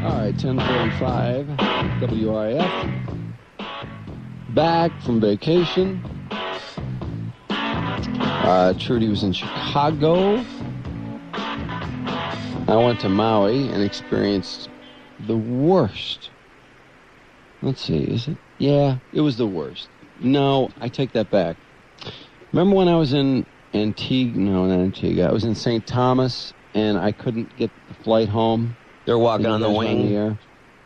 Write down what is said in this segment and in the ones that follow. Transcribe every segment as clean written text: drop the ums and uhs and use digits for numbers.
All right, 10:45, WRIF. Back from vacation. Trudy was in Chicago. I went to Maui and experienced the worst. Let's see, is it? Yeah, it was the worst. No, I take that back. Remember when I was in Antigua? No, not Antigua. I was in St. Thomas, and I couldn't get the flight home. They were walking on the wing. The air.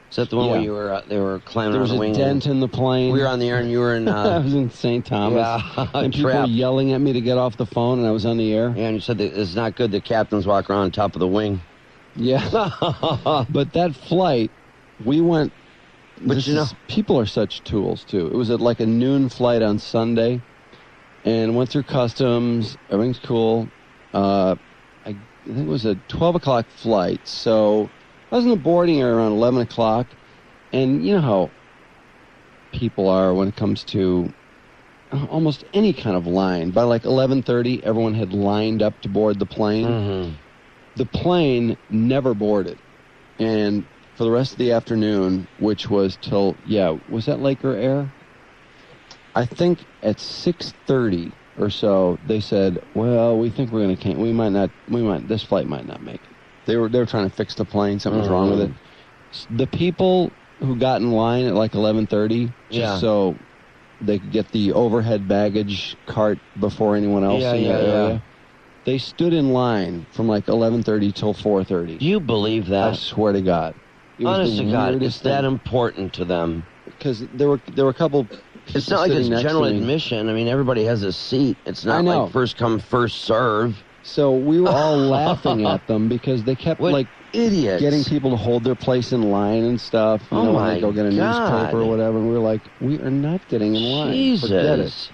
Is that the one where you were? They were climbing on the wing. There was a dent in the plane. We were on the air, and you were in. I was in St. Thomas. Yeah, and people were yelling at me to get off the phone, and I was on the air. Yeah, and you said that it's not good that captains walk around on top of the wing. Yeah, but that flight, we went. But people are such tools too. It was at like a noon flight on Sunday, and went through customs. Everything's cool. I think it was a 12 o'clock flight, so I was in the boarding area around 11 o'clock, and you know how people are when it comes to almost any kind of line. By like 11:30, everyone had lined up to board the plane. Mm-hmm. The plane never boarded, and for the rest of the afternoon, which was till, was that Laker Air? I think at 6:30 or so, they said, well, we think we're going to cancel. This flight might not make it. They were trying to fix the plane. Something was wrong with it. The people who got in line at like 11:30, just so they could get the overhead baggage cart before anyone else in the area, they stood in line from like 11:30 till 4:30. Do you believe that? I swear to God. Honest to God, it's that important to them. Because there were a couple. It's not like it's general admission. I mean, everybody has a seat. It's not like first come, first serve. So we were all laughing at them because they kept idiots getting people to hold their place in line and stuff. You know, when they go get a newspaper or whatever. And we were like, we are not getting in line. Jesus. Forget it.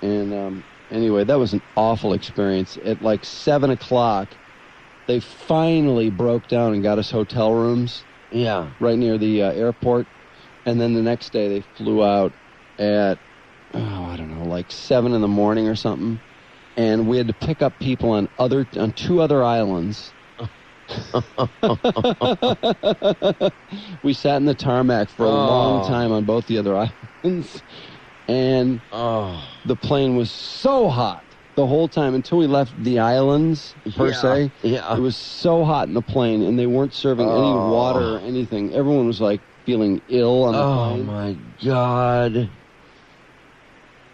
And anyway, that was an awful experience. At like 7 o'clock, they finally broke down and got us hotel rooms. Yeah. Right near the airport. And then the next day they flew out at, I don't know, like 7 in the morning or something. And we had to pick up people on 2 other islands. We sat in the tarmac for a long time on both the other islands. And the plane was so hot the whole time until we left the islands, per se. Yeah. It was so hot in the plane, and they weren't serving any water or anything. Everyone was, like, feeling ill on the plane. Oh, my God.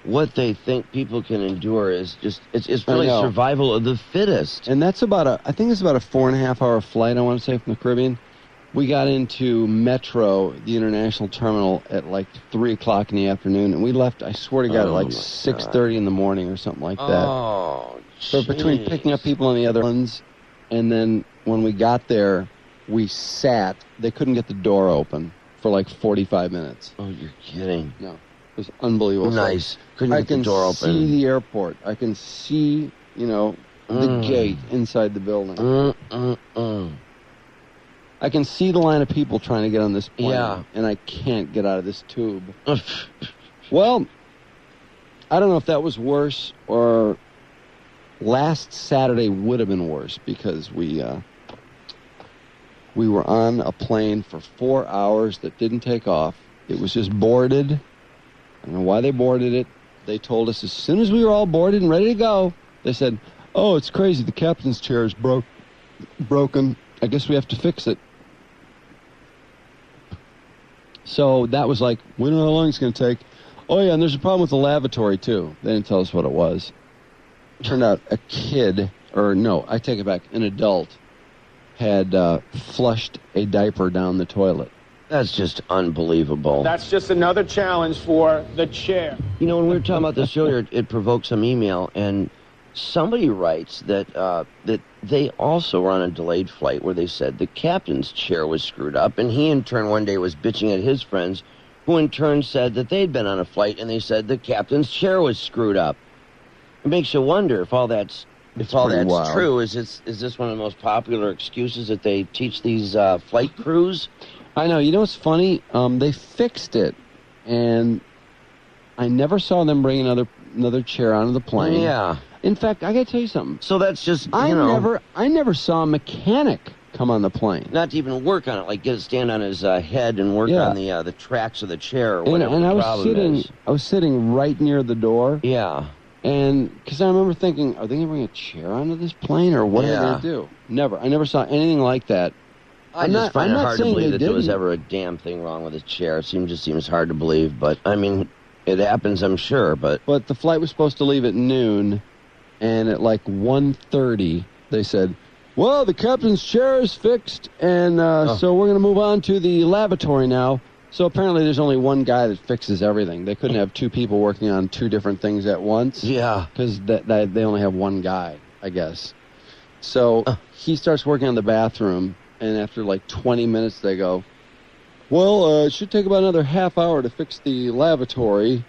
What they think people can endure is just, it's really survival of the fittest. And that's I think it's about a 4.5-hour flight, I want to say, from the Caribbean. We got into Metro, the international terminal, at like 3 o'clock in the afternoon, and we left, I swear to God, at like 6:30 in the morning or something like that. So between picking up people on the other ones, and then when we got there, we sat. They couldn't get the door open for like 45 minutes. Oh, you're kidding. No. It was unbelievable. Nice. Couldn't get the door open. I can see the airport. I can see, the gate inside the building. I can see the line of people trying to get on this plane, and I can't get out of this tube. Well, I don't know if that was worse or last Saturday would have been worse because we were on a plane for 4 hours that didn't take off. It was just boarded. I don't know why they boarded it. They told us as soon as we were all boarded and ready to go, they said, oh, it's crazy. The captain's chair is broken. I guess we have to fix it. So that was like, we don't know how long it's going to take. Oh, yeah, and there's a problem with the lavatory, too. They didn't tell us what it was. Turned out a kid, or no, I take it back, an adult, had flushed a diaper down the toilet. That's just unbelievable. That's just another challenge for the chair. You know, when we were talking about this earlier, it provoked some email, and somebody writes that that they also were on a delayed flight where they said the captain's chair was screwed up, and he in turn one day was bitching at his friends, who in turn said that they'd been on a flight and they said the captain's chair was screwed up. It makes you wonder if all that's true. Is this one of the most popular excuses that they teach these flight crews? I know. You know what's funny? They fixed it, and I never saw them bring another chair onto the plane. Yeah. In fact, I got to tell you something. So that's just, I never saw a mechanic come on the plane. Not to even work on it, like stand on his head and work Yeah. on the tracks of the chair or whatever And the I problem is. was sitting right near the door, Yeah. and because I remember thinking, are they going to bring a chair onto this plane, or what are they Yeah. going to do? Never. I never saw anything like that. I I'm just not- find I'm it not hard to saying believe they that there was didn't. ever a damn thing wrong with his chair. It just seems hard to believe, but I mean, it happens, I'm sure. But But the flight was supposed to leave at noon, and at like 1:30, they said, well, the captain's chair is fixed, and so we're going to move on to the lavatory now. So apparently there's only one guy that fixes everything. They couldn't have two people working on two different things at once. yeah, Because they only have one guy, I guess. So he starts working on the bathroom, and after like 20 minutes, they go, well, it should take about another half hour to fix the lavatory.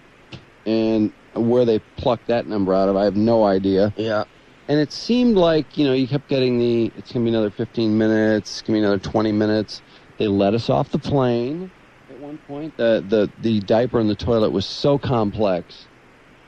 And where they plucked that number out of, I have no idea. yeah. And it seemed like, you kept getting it's going to be another 15 minutes, it's going to be another 20 minutes. They let us off the plane at one point. The diaper in the toilet was so complex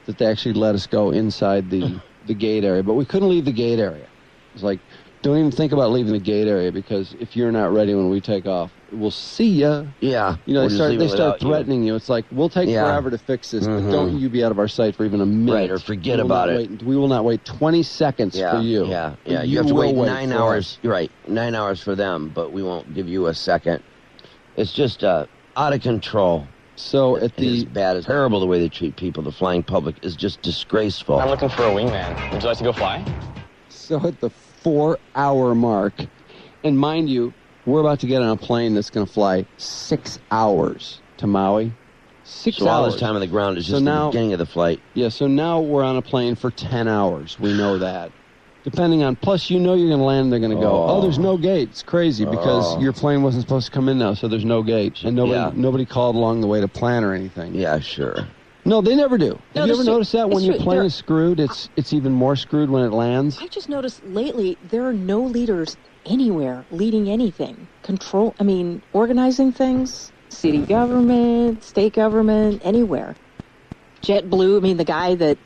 that they actually let us go inside the gate area. But we couldn't leave the gate area. It was like, don't even think about leaving the gate area, because if you're not ready when we take off, we'll see ya. Yeah. They We're just leaving start without you. threatening you. It's like, we'll take Yeah. forever to fix this, but Mhm. don't you be out of our sight for even a minute. Right, or forget We will about not it. We will not wait 20 seconds Yeah, for you. yeah. But You have to will wait 9 for hours. us. You're right, 9 hours for them, but we won't give you a second. It's just out of control. So at It is the bad. It's terrible the way they treat people. The flying public is just disgraceful. I'm looking for a wingman. Would you like to go fly? 4-hour mark, and mind you, we're about to get on a plane that's going to fly 6 hours to Maui. 6 So all hours. this time on the ground is So just the now- beginning of the flight. Yeah, so now we're on a plane for 10 hours. We know that. Depending on, plus you're going to land, they're going to go, oh, there's no gate. It's crazy because your plane wasn't supposed to come in now, so there's no gate. And nobody called along the way to plan or anything. Yeah, sure. No, they never do. No, Have you ever that's true. noticed that when It's your true. plane There- is screwed, it's even more screwed when it lands? I've just noticed lately there are no leaders anywhere leading anything. Organizing things, city government, state government, anywhere. JetBlue, the guy that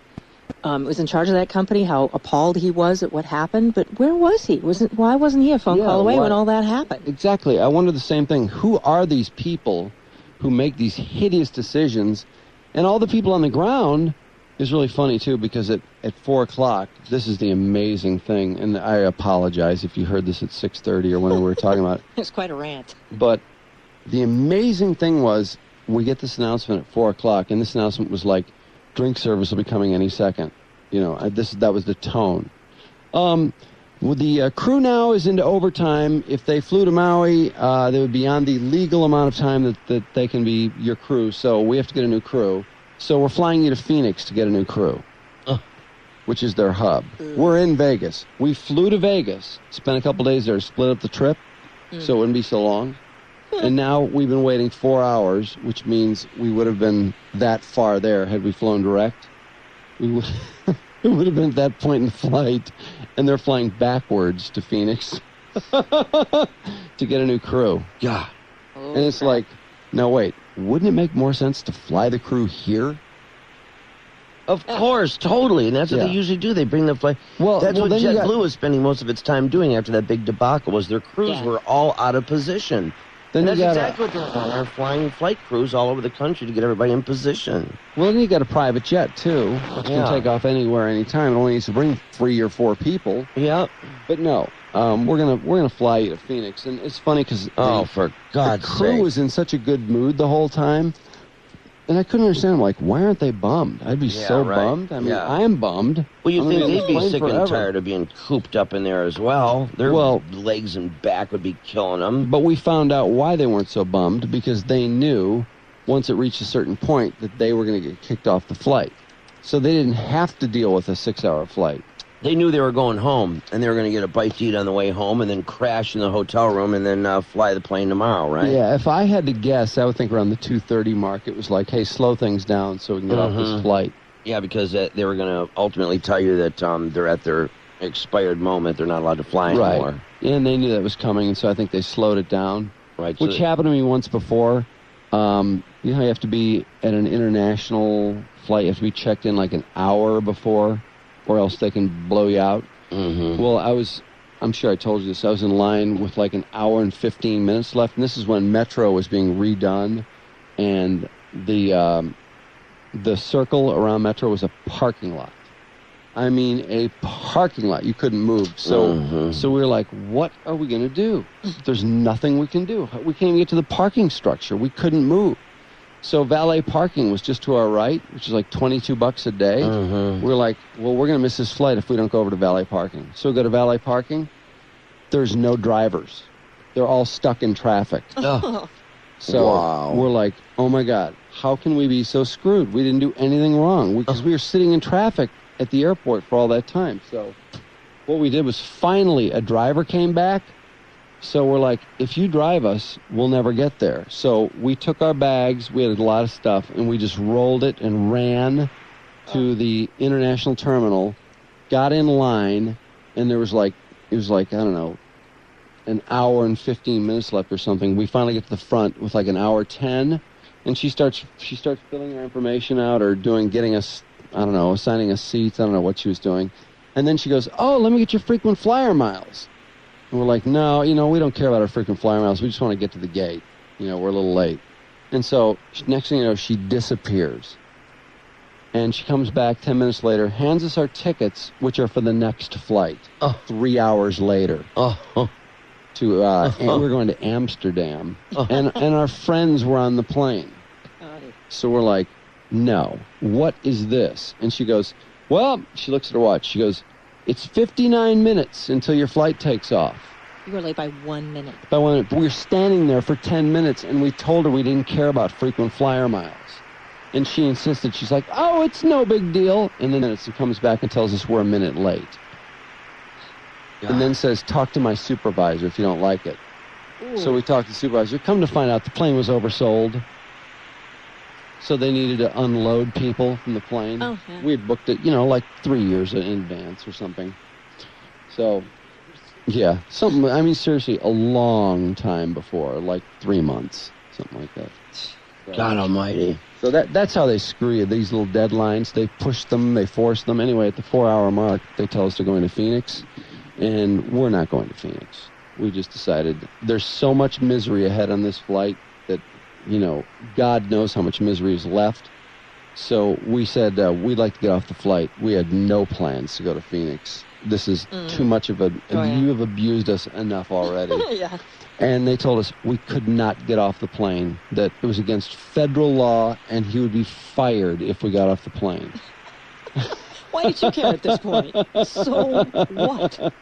was in charge of that company, how appalled he was at what happened. But where was he? Why wasn't he a phone call away when all that happened? Exactly. I wonder the same thing. Who are these people who make these hideous decisions? And all the people on the ground is really funny, too, because at 4 o'clock, this is the amazing thing. And I apologize if you heard this at 6:30 or when we were talking about it. It's quite a rant. But the amazing thing was, we get this announcement at 4 o'clock, and this announcement was like, drink service will be coming any second. That was the tone. The crew now is into overtime. If they flew to Maui, they would be on the legal amount of time that they can be your crew. So we have to get a new crew. So we're flying you to Phoenix to get a new crew, which is their hub. We're in Vegas. We flew to Vegas, spent a couple days there, split up the trip, so it wouldn't be so long. And now we've been waiting 4 hours, which means we would have been that far there had we flown direct. We would, it would have been at that point in the flight, and they're flying backwards to Phoenix to get a new crew. Yeah. And it's like, no, wait, wouldn't it make more sense to fly the crew here? Of course, totally. And that's what Yeah. they usually do. They bring the flight. Well, That's what then you JetBlue got- was spending most of its time doing after that big debacle, was their crews Yeah. were all out of position. Then And you that's got exactly what they're doing. They're flying flight crews all over the country to get everybody in position. Well, then you got a private jet too, which Yeah. can take off anywhere, anytime. It only needs to bring 3 or 4 people. Yep. But no, we're gonna fly you to Phoenix, and it's funny because For the God's crew sake. was in such a good mood the whole time, and I couldn't understand. I'm like, why aren't they bummed? I'd be Yeah, so right. bummed. I mean, Yeah. I am bummed. Well, you'd I'm think gonna they'd be complain sick and forever. tired of being cooped up in there as well. Their legs and back would be killing them. But we found out why they weren't so bummed, because they knew once it reached a certain point that they were going to get kicked off the flight. So they didn't have to deal with a 6-hour flight. They knew they were going home, and they were going to get a bite to eat on the way home, and then crash in the hotel room, and then fly the plane tomorrow, right? Yeah, if I had to guess, I would think around the 2:30 mark, it was like, hey, slow things down so we can get off this flight. Yeah, because they were going to ultimately tell you that they're at their expired moment. They're not allowed to fly anymore. Right. And they knew that was coming, and so I think they slowed it down. Right. So Which happened to me once before. You have to be at an international flight. You have to be checked in like an hour before, or else they can blow you out. Mhm. Well, I was I'm sure I told you this. I was in line with like an hour and 15 minutes left, and this is when Metro was being redone, and the circle around Metro was a parking lot. I mean, a parking lot. You couldn't move. So we were like, what are we going to do? There's nothing we can do. We can't even get to the parking structure. We couldn't move. So valet parking was just to our right, which is like $22 a day. We're like, well, we're going to miss this flight if we don't go over to valet parking. So we go to valet parking. There's no drivers. They're all stuck in traffic. So we're like, oh my God, how can we be so screwed? We didn't do anything wrong because we were sitting in traffic at the airport for all that time. So what we did was finally a driver came back. So we're like, if you drive us, we'll never get there. So we took our bags, we had a lot of stuff, and we just rolled it and ran to the international terminal, got in line, and there was like, it was like, I don't know, an hour and 15 minutes left or something. We finally get to the front with like an hour 10, and she starts filling our information out or getting us, I don't know, assigning us seats. I don't know what she was doing. And then she goes, oh, let me get your frequent flyer miles. And we're like, no, we don't care about our frequent flyer miles. We just want to get to the gate. We're a little late. And so next thing you know, she disappears. And she comes back 10 minutes later, hands us our tickets, which are for the next flight, 3 hours later. And we're going to Amsterdam. And our friends were on the plane. So we're like, no, what is this? And she goes, well, she looks at her watch. She goes, it's 59 minutes until your flight takes off. You were late by 1 minute. By 1 minute. But we were standing there for 10 minutes, and we told her we didn't care about frequent flyer miles. And she insisted. She's like, oh, it's no big deal. And then she comes back and tells us we're a minute late. God. And then says, talk to my supervisor if you don't like it. Ooh. So we talked to the supervisor. Come to find out, the plane was oversold. So they needed to unload people from the plane. Oh, yeah. We had booked it, like 3 years in advance or something. So, yeah, seriously, a long time before, like 3 months, something like that. So, God almighty. So that's how they screw you, these little deadlines. They push them, they force them. Anyway, at the 4-hour mark, they tell us they're going to Phoenix, and we're not going to Phoenix. We just decided there's so much misery ahead on this flight that, God knows how much misery is left. So we said we'd like to get off the flight. We had no plans to go to Phoenix. This is too much of you have abused us enough already. Yeah. And they told us we could not get off the plane, that it was against federal law, and he would be fired if we got off the plane. Why did you care at this point? So what?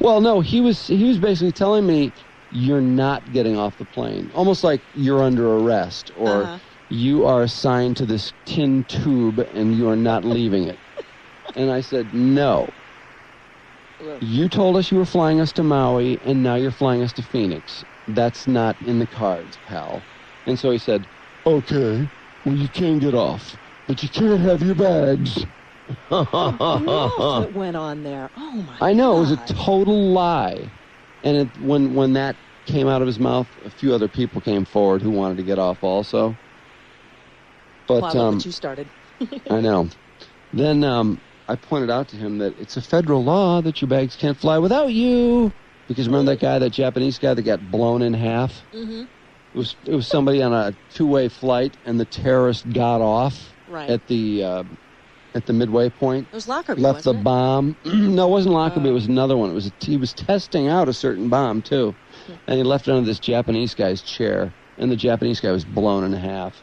Well, no, he was basically telling me, you're not getting off the plane. Almost like you're under arrest, or you are assigned to this tin tube and you are not leaving it. And I said, no. You told us you were flying us to Maui, and now you're flying us to Phoenix. That's not in the cards, pal. And so he said, okay, well, you can get off, but you can't have your bags. What went on there? Oh, my God. I know, it was a total lie. And when that came out of his mouth, a few other people came forward who wanted to get off also. But but you started. I know. Then I pointed out to him that it's a federal law that your bags can't fly without you. Because remember that Japanese guy that got blown in half? Mm-hmm. It was somebody on a two-way flight, and the terrorist got off at the midway point. It was Lockerbie, left the bomb. No, it wasn't Lockerbie. It was another one. He was testing out a certain bomb too, and he left it under this Japanese guy's chair, and the Japanese guy was blown in half.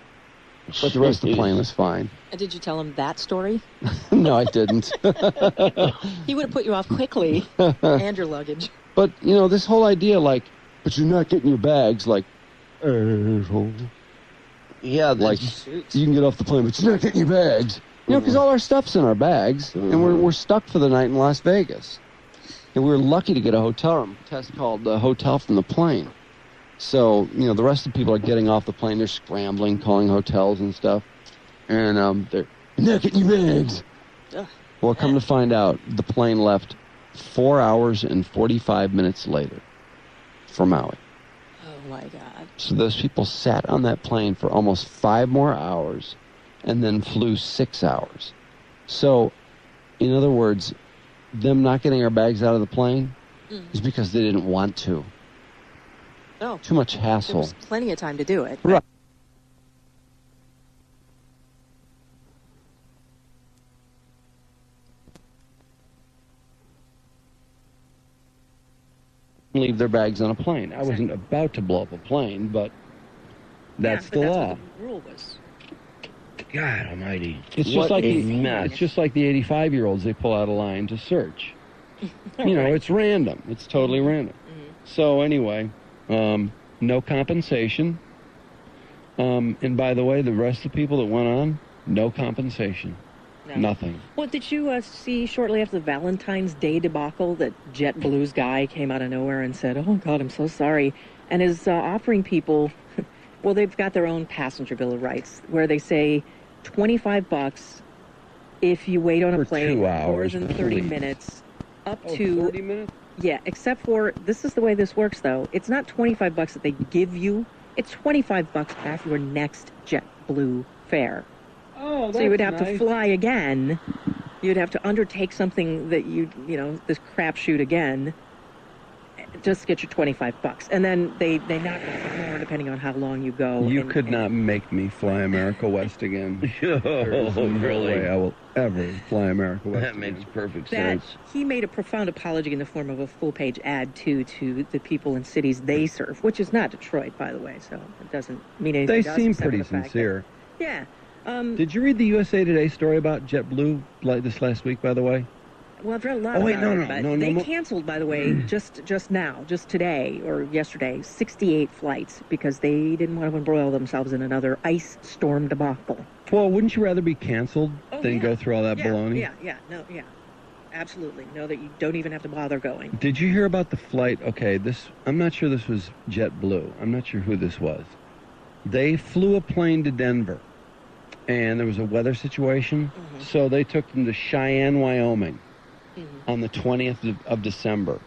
But the rest of the plane was fine. And did you tell him that story? No, I didn't. He would have put you off quickly, and your luggage. But this whole idea, like, but you're not getting your bags, like, asshole. Yeah, like you can get off the plane, but you're not getting your bags. Because all our stuff's in our bags, and we're stuck for the night in Las Vegas. And we were lucky to get a hotel room test called the hotel from the plane. So, the rest of the people are getting off the plane. They're scrambling, calling hotels and stuff. And they're not getting your bags. Well, come to find out, the plane left 4 hours and 45 minutes later for Maui. Oh, my God. So those people sat on that plane for almost 5 more hours and then flew 6 hours. So, in other words, them not getting our bags out of the plane is because they didn't want to. No. Too much There hassle. was plenty of time to do it. Right. Leave their bags on a plane. I wasn't about to blow up a plane, but that's the law. What the rule was. God almighty. It's What just like a the mess. It's just like the 85-year-olds they pull out a line to search. You know, it's random. It's totally random. So anyway, no compensation. And by the way, the rest of the people that went on, no compensation. No. Nothing. Well, did you see shortly after the Valentine's Day debacle that JetBlue's guy came out of nowhere and said, "Oh God, I'm so sorry," and is offering people, well, they've got their own passenger bill of rights where they say $25 if you wait on a For plane 2 more hours, than 30 please. minutes, up to 30 minutes? yeah. Except for this is the way this works though. It's not $25 that they give you. It's $25 off your next JetBlue fare. Oh, So you would have to fly again. You'd have to undertake something that you know, this crapshoot again, just to get your $25. And then they knock off more depending on how long you go. You and- could and- not make me fly America West again. Oh, There's no really? way I will ever fly America West That again. makes perfect That sense. he made a profound apology in the form of a full-page ad to the people in cities they serve, which is not Detroit, by the way. So it doesn't mean anything. They to us seem except for pretty the fact that- sincere. yeah. Did you read the USA Today story about JetBlue this last week, by the way? Well, I've read a lot Oh, wait, about no, it, no, but no, no they more- canceled, by the way, just today or yesterday, 68 flights because they didn't want to embroil themselves in another ice storm debacle. Well, wouldn't you rather be canceled Oh, than yeah. go through all that baloney? Yeah, absolutely. No, that you don't even have to bother going. Did you hear about the flight? Okay, I'm not sure this was JetBlue. I'm not sure who this was. They flew a plane to Denver, and there was a weather situation, so they took them to Cheyenne, Wyoming on the 20th of December.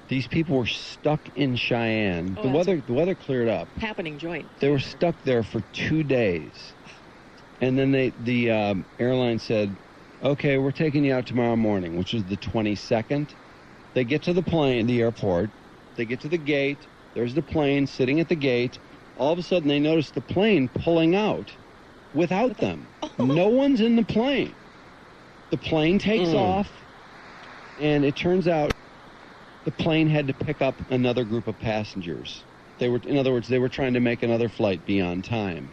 These people were stuck in Cheyenne. Oh, The weather cleared up. Happening joint. They were stuck there for 2 days. And then the airline said, "Okay, we're taking you out tomorrow morning," which is the 22nd. They get to the airport. They get to the gate. There's the plane sitting at the gate. All of a sudden, they notice the plane pulling out without them. No one's in the plane. The plane takes off, and it turns out the plane had to pick up another group of passengers. In other words, they were trying to make another flight be on time.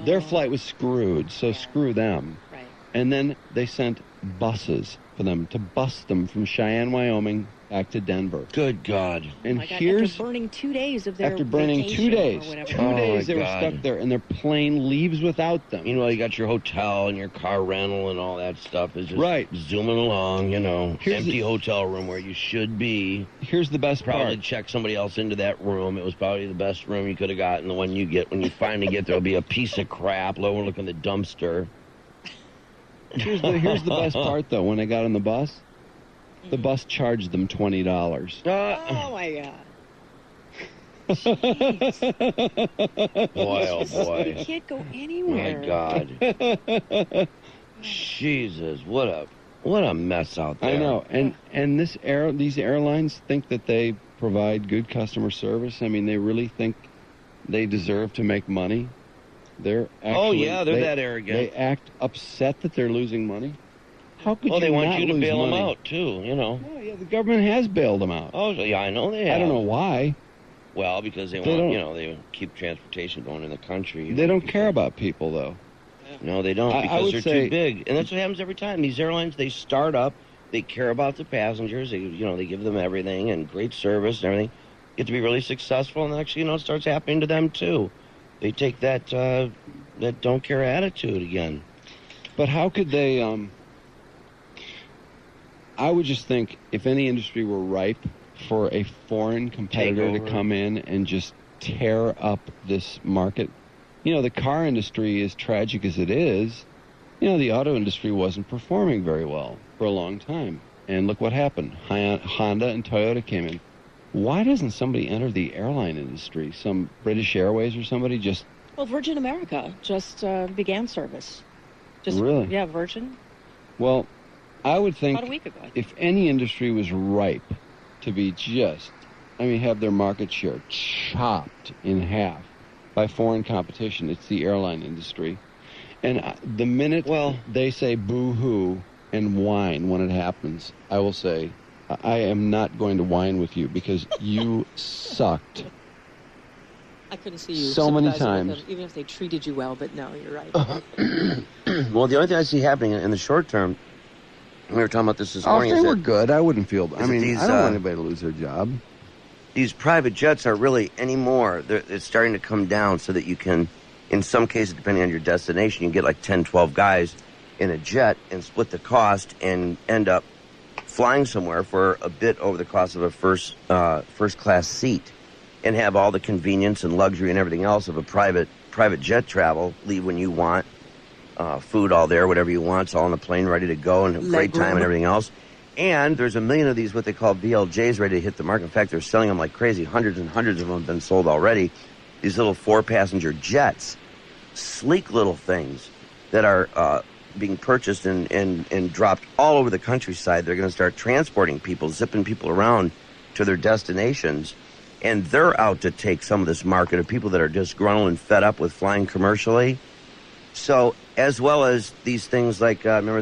Their flight was screwed, so screw them. Right. And then they sent buses for them to bus them from Cheyenne, Wyoming, back to Denver. Good God. And Oh my God, here's after burning 2 days of their after burning vacation 2 days. or whatever. 2 Oh, days my they were God. stuck there, and their plane leaves without them. Meanwhile, you got your hotel and your car rental and all that stuff is just Right. zooming along, Here's empty the- hotel room where you should be. Here's the best Probably part. check somebody else into that room. It was probably the best room you could have gotten. The one you get when you finally get there will be a piece of crap overlooking the dumpster. Here's the best part, though. When I got on the bus charged them $20. Oh my God. Boy, oh You boy. can't go My anywhere. God. Jesus, what a mess out there. I know, and these airlines think that they provide good customer service. I mean, they really think they deserve to make money. They're actually, yeah, they're that arrogant. They act upset that they're losing money. How could Well, you they want not you to lose bail money? them out too, Oh yeah, the government has bailed them out. Oh, yeah, I know they have. I don't know why. Well, because they They want, don't- they keep transportation going in the country. They don't care about people, though. No, they don't, I because would they're say- too big. And that's what happens every time. These airlines, they start up, they care about the passengers, they give them everything and great service and everything. Get to be really successful, and actually, it starts happening to them too. They take that don't care attitude again. But how could they? I would just think if any industry were ripe for a foreign competitor to Takeover. come in and just tear up this market. The car industry, as tragic as it is, the auto industry wasn't performing very well for a long time. And look what happened. Honda and Toyota came in. Why doesn't somebody enter the airline industry? Some British Airways or somebody just... Well, Virgin America just began service. Really? Yeah, Virgin. Well, I would think About a week ago. if any industry was ripe to be have their market share chopped in half by foreign competition. It's the airline industry. And the minute they say boo-hoo and whine when it happens, I will say, I am not going to whine with you because you sucked. I couldn't see you so many sympathizing with times. them, even if they treated you well, but no, you're right. Well, the only thing I see happening in the short term, we were talking about this morning, If they is were that good, I wouldn't feel... I mean, these, I don't want anybody to lose their job. these private jets are really anymore. It's starting to come down so that you can, in some cases, depending on your destination, you can get like 10, 12 guys in a jet and split the cost and end up flying somewhere for a bit over the cost of a first class seat, and have all the convenience and luxury and everything else of a private jet travel. Leave when you want, food all there, whatever you want. It's all on the plane, ready to go, and a great time and everything else. And there's a million of these, what they call VLJs, ready to hit the market. In fact, they're selling them like crazy. Hundreds and hundreds of them have been sold already. These little 4-passenger jets, sleek little things that are being purchased and dropped all over the countryside. They're going to start transporting people, zipping people around to their destinations. And they're out to take some of this market of people that are disgruntled and fed up with flying commercially. So, as well as these things like, remember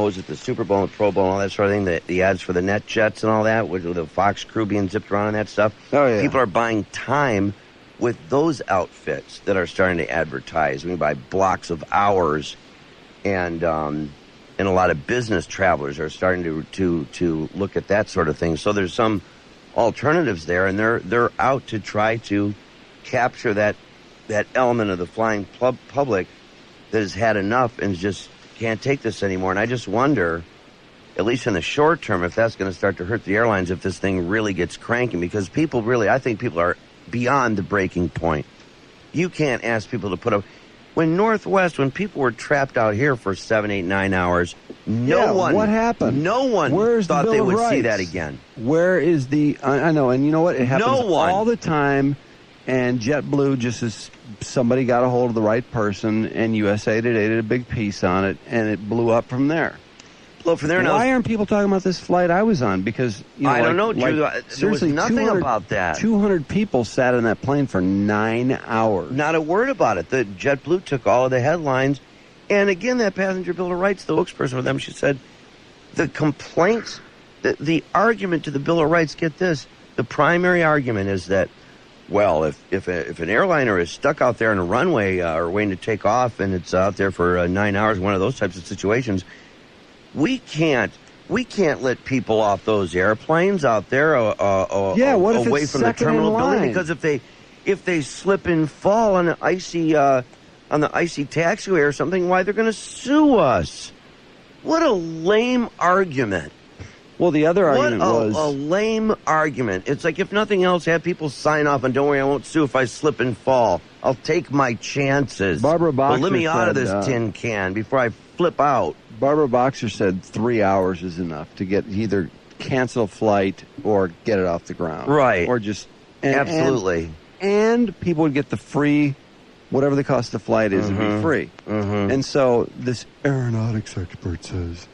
is it the Super Bowl and the Pro Bowl and all that sort of thing, the ads for the net jets and all that, with the Fox crew being zipped around and that stuff. Oh, yeah. People are buying time with those outfits that are starting to advertise. We buy blocks of hours, and a lot of business travelers are starting to look at that sort of thing. So there's some alternatives there, and they're out to try to capture that element of the flying public that has had enough and just can't take this anymore. And I just wonder, at least in the short term, if that's going to start to hurt the airlines if this thing really gets cranking, because I think people are beyond the breaking point. You can't ask people to put up... When people were trapped out here for 7, 8, 9 hours, what happened? No one thought they would see that again. Where is the... I know, and you know what? It happens one. all the time, and JetBlue just is... Somebody got a hold of the right person, and USA Today did a big piece on it, and it blew up from there. Why aren't people talking about this flight I was on? Because I don't know, Drew. There was nothing about that. 200 people sat in that plane for 9 hours. Not a word about it. The JetBlue took all of the headlines, and again, that passenger Bill of Rights, the spokesperson for them, she said the complaints, the argument to the Bill of Rights. Get this: the primary argument is that, well, if an airliner is stuck out there on a runway or waiting to take off, and it's out there for 9 hours, one of those types of situations. We can't let people off those airplanes out there away from the terminal building, because if they slip and fall on the icy taxiway or something, why they're going to sue us? What a lame argument. Well, the other argument was a lame argument. It's like, if nothing else, have people sign off and don't worry, I won't sue if I slip and fall. I'll take my chances. Barbara Boxer let me out of said, this tin can before I flip out. Barbara Boxer said 3 hours is enough to get either cancel flight or get it off the ground. Right. Or just... Absolutely. And people would get the free, whatever the cost of the flight is, it'd be free. Mm-hmm. And so this aeronautics expert says,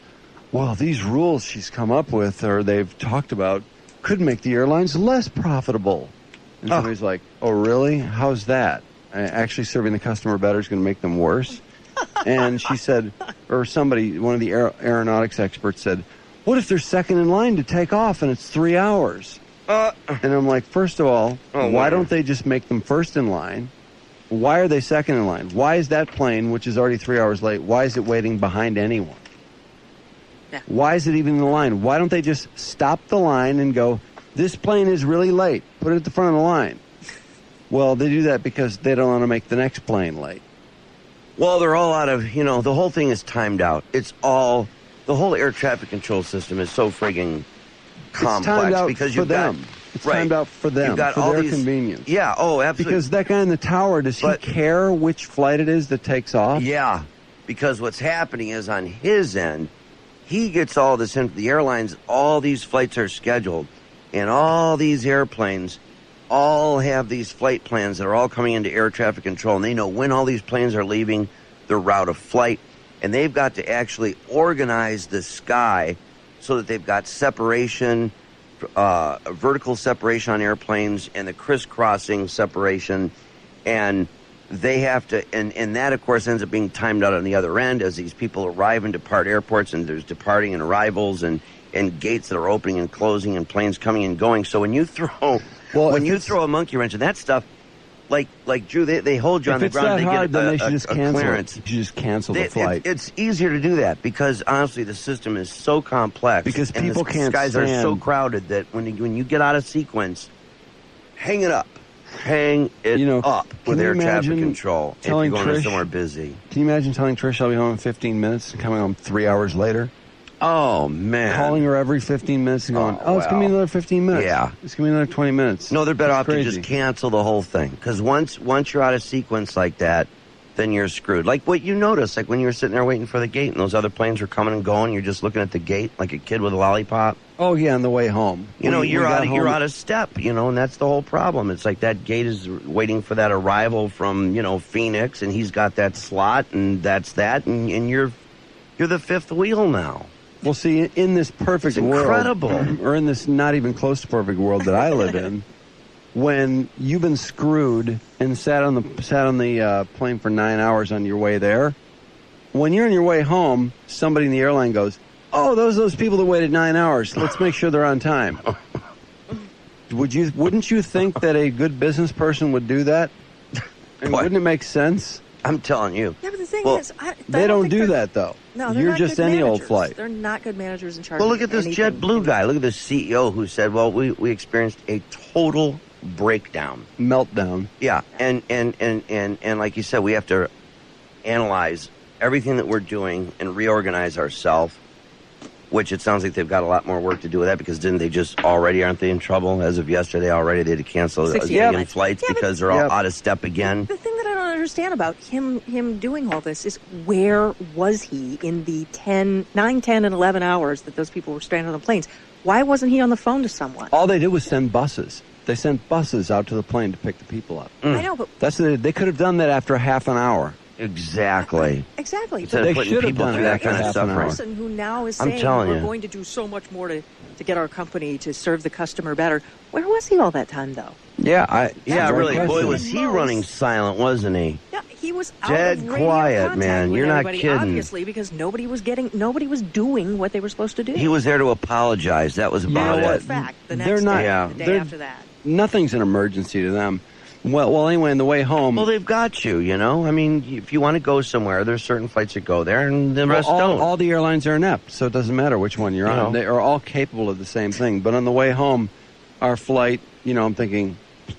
well, these rules she's come up with or they've talked about could make the airlines less profitable. And somebody's like, oh, really? How's that? Actually serving the customer better is going to make them worse? And she said, or one of the aeronautics experts said, what if they're second in line to take off and it's 3 hours? And I'm like, first of all, why don't they just make them first in line? Why are they second in line? Why is that plane, which is already 3 hours late, why is it waiting behind anyone? Yeah. Why is it even in the line? Why don't they just stop the line and go, this plane is really late, put it at the front of the line? Well, they do that because they don't want to make the next plane late. Well, they're all out of, the whole thing is timed out. The whole air traffic control system is so frigging complex because you've got... It's timed out for them, You've got for all their these, convenience. Yeah, absolutely. Because that guy in the tower, does he care which flight it is that takes off? Yeah, because what's happening is on his end, he gets all this, the airlines, all these flights are scheduled, and all these airplanes all have these flight plans that are all coming into air traffic control, and they know when all these planes are leaving their route of flight, and they've got to actually organize the sky so that they've got separation, vertical separation on airplanes and the crisscrossing separation. And they have to, and that, of course, ends up being timed out on the other end as these people arrive and depart airports, and there's departing and arrivals and gates that are opening and closing and planes coming and going. So when you throw a monkey wrench and that stuff, like Drew, they hold you on the ground. If it's that hard, then they should just cancel clearance. it. You should just cancel the flight. It's easier to do that because, honestly, the system is so complex. Because people and the can't skies are so stand- crowded that when you get out of sequence, hang it up. Hang it up with can you air traffic imagine control if you're telling going to Trish- somewhere busy. Can you imagine telling Trish I'll be home in 15 minutes and coming home 3 hours later? Oh, man. Calling her every 15 minutes and going, it's going to be well. another 15 minutes. Yeah. It's going to be another 20 minutes. No, they're better It's off crazy. to just cancel the whole thing. Because once you're out of sequence like that, then you're screwed. Like what you noticed, like when you were sitting there waiting for the gate and those other planes were coming and going, you're just looking at the gate like a kid with a lollipop. Oh, yeah, on the way home. You're out of step, and that's the whole problem. It's like that gate is waiting for that arrival from, Phoenix, and he's got that slot, and that's that, and you're the fifth wheel now. Well, see, in this perfect It's incredible. world, or in this not even close to perfect world that I live in, when you've been screwed and sat on the plane for 9 hours on your way there, when you're on your way home, somebody in the airline goes, "Oh, those people that waited 9 hours. Let's make sure they're on time." Wouldn't you think that a good business person would do that? And What? wouldn't it make sense? I'm telling you. Yeah, but the thing Well, is, They don't do that though. No, they're You're not just good any old managers. flight. They're not good managers in charge. Well, look at of this anything. JetBlue guy. Look at this CEO who said, "Well, we experienced a total breakdown." Meltdown. Yeah, and like you said, we have to analyze everything that we're doing and reorganize ourselves. Which it sounds like they've got a lot more work to do with that because aren't they in trouble as of yesterday already? They had to cancel 60 a million flights. flights Yeah, but- because they're all out of step again. The thing that I don't understand about him doing all this is where was he in the 9, 10, and 11 hours that those people were stranded on the planes? Why wasn't he on the phone to someone? All they did was send buses. They sent buses out to the plane to pick the people up. I know, but They could have done that after a half an hour. Exactly. exactly. Instead But of They putting should have people done through it that after kind of half an the hour. suffering. person who now is I'm saying telling we're you. going to do so much more to get our company to serve the customer better. Where was he all that time, though? Yeah, That's really. great Boy, question. was he running silent, wasn't he? Yeah, he was out Dead of radio quiet, contact man. with You're not everybody, kidding. Obviously, because nobody was doing what they were supposed to do. He was there to apologize. That was about know it. what? fact, the They're next not- day, Yeah. the day they're- after that. Nothing's an emergency to them. Well, anyway, on the way home, Well, they've got you, I mean, if you want to go somewhere, there's certain flights that go there, and the rest don't. all the airlines are inept, so it doesn't matter which one you're You on. know. They are all capable of the same thing. But on the way home, our flight, I'm thinking,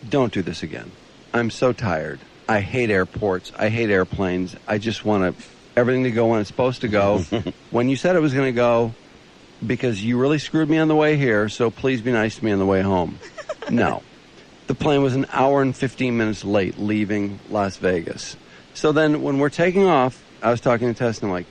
don't do this again. I'm so tired. I hate airports. I hate airplanes. I just want everything to go when it's supposed to go. When you said it was going to go, because you really screwed me on the way here, so please be nice to me on the way home. No. The plane was an hour and 15 minutes late leaving Las Vegas. So then when we're taking off, I was talking to Tess, and I'm like,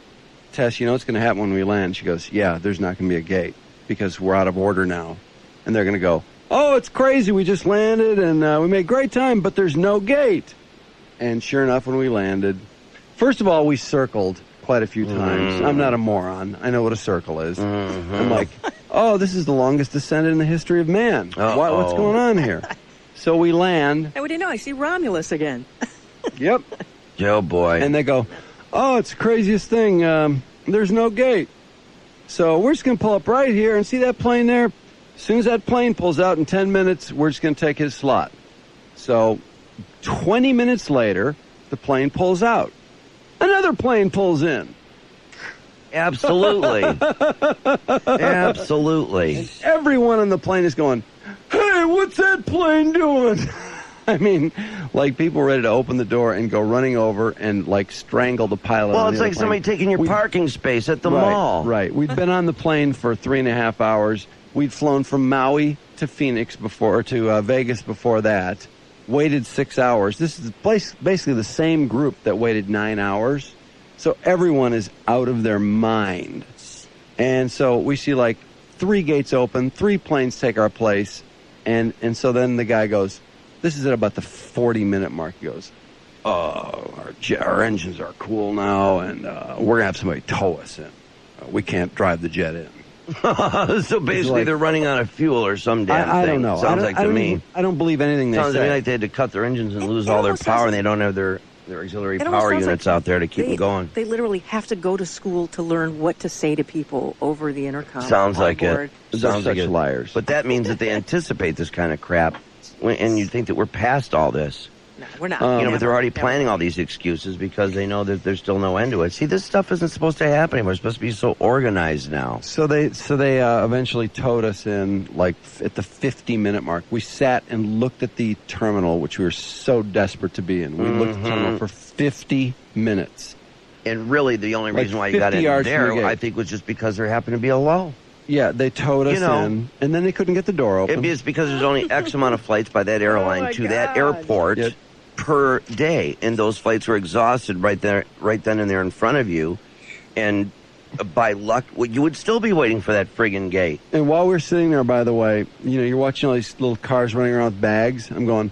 Tess, what's going to happen when we land? She goes, yeah, there's not going to be a gate because we're out of order now. And they're going to go, oh, it's crazy. We just landed, and we made great time, but there's no gate. And sure enough, when we landed, first of all, we circled quite a few times. I'm not a moron. I know what a circle is. I'm like, oh, this is the longest descent in the history of man. What's going on here? So we land. And we didn't know. I see Romulus again. Yep. Oh, boy. And they go, oh, it's the craziest thing. There's no gate. So we're just going to pull up right here and see that plane there. As soon as that plane pulls out in 10 minutes, we're just going to take his slot. So 20 minutes later, the plane pulls out. Another plane pulls in. Absolutely. Absolutely. Everyone on the plane is going, hey, what's that plane doing? I mean, like people ready to open the door and go running over and like strangle the pilot. Well, on it's the like other somebody plane. taking your parking space at the mall. Right. We'd been on the plane for 3.5 hours. We'd flown from Maui to Phoenix to Vegas before that. Waited 6 hours. This is basically the same group that waited 9 hours. So everyone is out of their mind. And so we see like 3 gates open, 3 planes take our place. And so then the guy goes, this is at about the 40-minute mark. He goes, our engines are cool now, and we're going to have somebody tow us in. We can't drive the jet in. So basically, like- they're running out of fuel or some damn I thing. don't know. Sounds like to me. I don't believe anything they Sounds to me say. like they had to cut their engines and lose It all their almost sounds power, and like- they don't have their auxiliary It almost power sounds units like out there to keep them going. They literally have to go to school to learn what to say to people over the intercom. Sounds on like board. it. They're Sounds such like it. liars. But that means that they anticipate this kind of crap, and you think that we're past all this. No, we're not. But they're already Never. planning all these excuses because they know that there's still no end to it. See, this stuff isn't supposed to happen anymore. It's supposed to be so organized now. So they eventually towed us in at the 50-minute mark. We sat and looked at the terminal, which we were so desperate to be in. We looked at the terminal for 50 minutes. And really, the only Like reason why you got 50 in yards from the there, gate. I think, was just because there happened to be a lull. Yeah, they towed us in, and then they couldn't get the door open. It's because there's only X amount of flights by that airline to that airport Yeah. per day, and those flights were exhausted right then and there in front of you. And by luck, you would still be waiting for that friggin' gate. And while we're sitting there, by the way, you're watching all these little cars running around with bags. I'm going,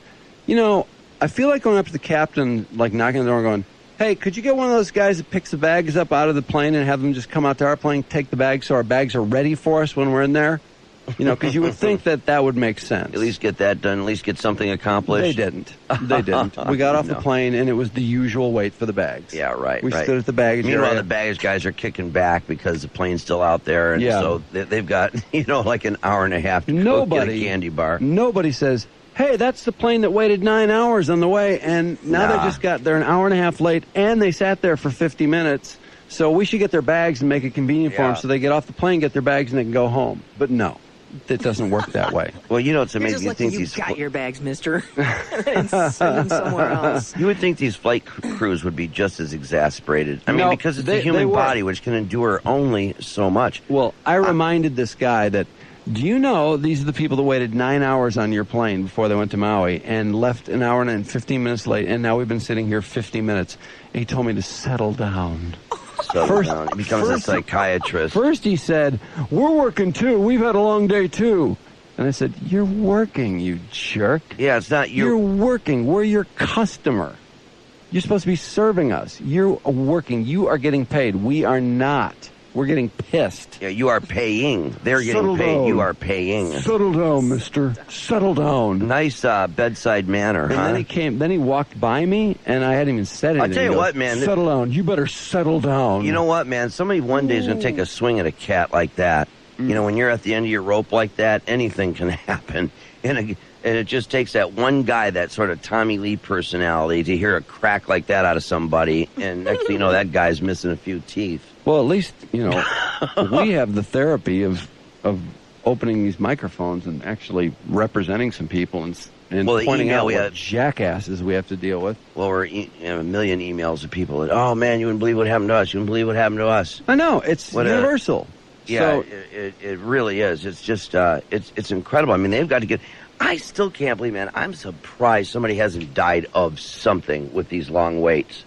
I feel like going up to the captain, like knocking on the door and going, hey, could you get one of those guys that picks the bags up out of the plane and have them just come out to our plane, take the bags so our bags are ready for us when we're in there? Because you would think that would make sense. At least get that done. At least get something accomplished. They didn't. We got off the No. plane, and it was the usual wait for the bags. Yeah, right. We right. stood at the baggage Meanwhile, area. the baggage guys are kicking back because the plane's still out there, and Yeah. so they've got like an hour and a half to go get a candy bar. Nobody says, hey, that's the plane that waited 9 hours on the way, and now they're an hour and a half late, and they sat there for 50 minutes, so we should get their bags and make it convenient for them so they get off the plane, get their bags, and they can go home. But no, it doesn't work that way. Well, it's You're amazing. just You lucky think you these got your bags, mister. And send them somewhere else. you would think these flight crews would be just as exasperated. I mean, No, because it's they the human were. body which can endure only so much. Well, I reminded this guy that, do you know these are the people that waited 9 hours on your plane before they went to Maui and left an hour and 15 minutes late, and now we've been sitting here 50 minutes. And he told me to settle down. So First- he becomes a psychiatrist. First he said, we're working too. We've had a long day too. And I said, you're working, you jerk. Yeah, it's not You're working. We're your customer. You're supposed to be serving us. You're working. You are getting paid. We are not. We're getting pissed. Yeah, you are paying. They're getting Settle paid. down. You are paying. Settle down, mister. Settle down. Nice bedside manner, And huh? then he walked by me, and I hadn't even said anything. tell you He goes, what, man, Settle down. You better settle down. You know what, man? Somebody one day is going to take a swing at a cat like that. When you're at the end of your rope like that, anything can happen. And it just takes that one guy, that sort of Tommy Lee personality, to hear a crack like that out of somebody. And next thing you know, that guy's missing a few teeth. Well, at least, we have the therapy of opening these microphones and actually representing some people and Well, the pointing email out we what had- jackasses we have to deal with. Well, we're a million emails of people that, oh, man, you wouldn't believe what happened to us. You wouldn't believe what happened to us. I know. It's What a- universal. Yeah, So, it really is. It's just, it's incredible. I mean, they've got to get... I still can't believe, man, I'm surprised somebody hasn't died of something with these long waits.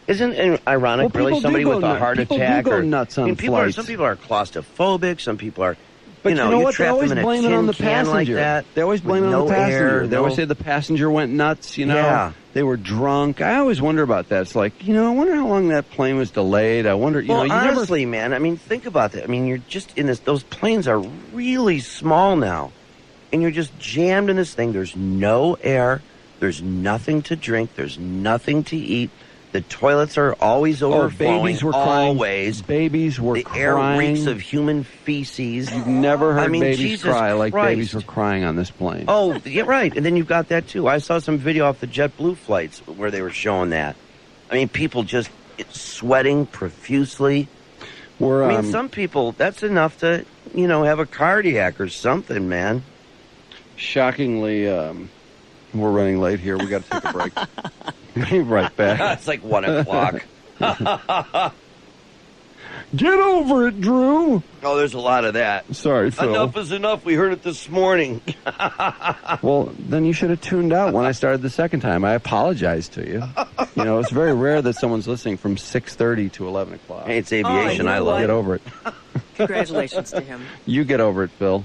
Isn't it ironic, Well, really? people Somebody do go with a nut- heart people do attack? go or nuts on flights. Some people are claustrophobic. Some people are... but you know what? They trap always them in a blame it tin on the can like passenger. that They always blame it with on the no passenger. air, They always no- say the passenger went nuts, Yeah. They were drunk. I always wonder about that. It's like, I wonder how long that plane was delayed. I wonder, Well, you honestly, man, I mean, think about that. I mean, you're just in this... Those planes are really small now. And you're just jammed in this thing. There's no air. There's nothing to drink. There's nothing to eat. The toilets are always overflowing. babies were crying. Always. Babies were The air crying. reeks of human feces. You've never heard I mean, babies Jesus cry like Christ. babies were crying on this plane. Oh, yeah, right. And then you've got that, too. I saw some video off the JetBlue flights where they were showing that. I mean, people just sweating profusely. We're, I mean, some people, that's enough to, have a cardiac or something, man. shockingly, we're running late here. We got to take a break. Be right back. It's like 1 o'clock. Get over it, Drew. Oh, there's a lot of that. Sorry, Phil. Enough is enough. We heard it this morning. Well, then you should have tuned out when I started the second time. I apologize to you. It's very rare that someone's listening from 6:30 to 11 o'clock. Hey, it's aviation. you know I love what? it. Get over it. Congratulations to him. You get over it, Phil.